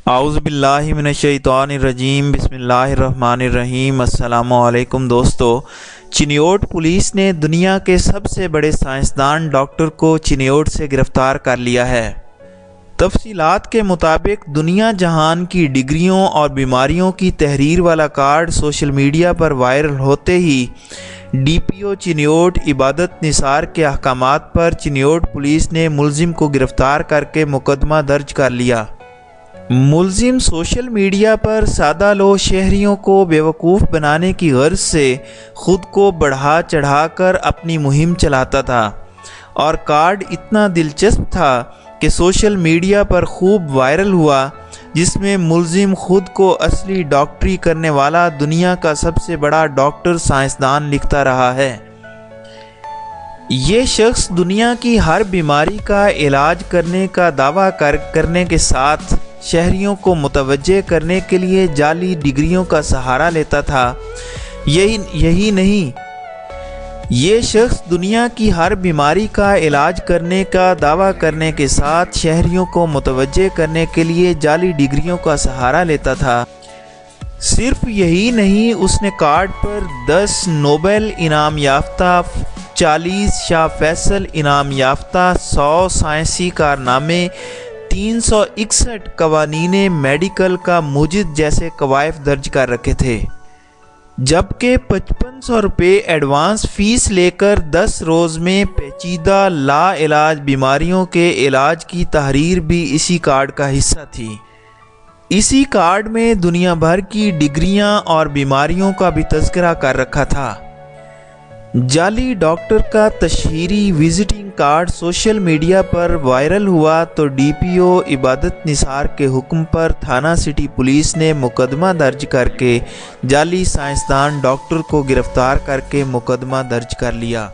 اعوذ باللہ من الشیطان الرجیم بسم اللہ الرحمن الرحیم۔ السلام علیکم دوستو، چنیوٹ پولیس نے دنیا کے سب سے بڑے سائنسدان ڈاکٹر کو چنیوٹ سے گرفتار کر لیا ہے۔ تفصیلات کے مطابق دنیا جہان کی ڈگریوں اور بیماریوں کی تحریر والا کارڈ سوشل میڈیا پر وائرل ہوتے ہی ڈی پی او چنیوٹ عبادت نثار کے احکامات پر چنیوٹ پولیس نے ملزم کو گرفتار کر کے مقدمہ درج کر لیا۔ ملزم سوشل میڈیا پر سادہ لو شہریوں کو بیوقوف بنانے کی غرض سے خود کو بڑھا چڑھا کر اپنی مہم چلاتا تھا، اور کارڈ اتنا دلچسپ تھا کہ سوشل میڈیا پر خوب وائرل ہوا، جس میں ملزم خود کو اصلی ڈاکٹری کرنے والا دنیا کا سب سے بڑا ڈاکٹر سائنسدان لکھتا رہا ہے۔ یہ شخص دنیا کی ہر بیماری کا علاج کرنے کا دعویٰ کرنے کے ساتھ شہریوں کو متوجہ کرنے کے لیے جعلی ڈگریوں کا سہارا لیتا تھا۔ یہی نہیں، یہ شخص دنیا کی ہر بیماری کا علاج کرنے کا دعویٰ کرنے کے ساتھ شہریوں کو متوجہ کرنے کے لیے جعلی ڈگریوں کا سہارا لیتا تھا۔ صرف یہی نہیں، اس نے کارڈ پر 10 نوبل انعام یافتہ، 40 شاہ فیصل انعام یافتہ، 100 سائنسی کارنامے، 361 قوانین میڈیکل کا موجد جیسے کوائف درج کر رکھے تھے، جبکہ 5500 روپے ایڈوانس فیس لے کر 10 روز میں پیچیدہ لا علاج بیماریوں کے علاج کی تحریر بھی اسی کارڈ کا حصہ تھی۔ اسی کارڈ میں دنیا بھر کی ڈگریاں اور بیماریوں کا بھی تذکرہ کر رکھا تھا۔ جعلی ڈاکٹر کا تشہیری وزٹنگ کارڈ سوشل میڈیا پر وائرل ہوا تو ڈی پی او عبادت نثار کے حکم پر تھانہ سٹی پولیس نے مقدمہ درج کر کے جعلی سائنسدان ڈاکٹر کو گرفتار کر کے مقدمہ درج کر لیا۔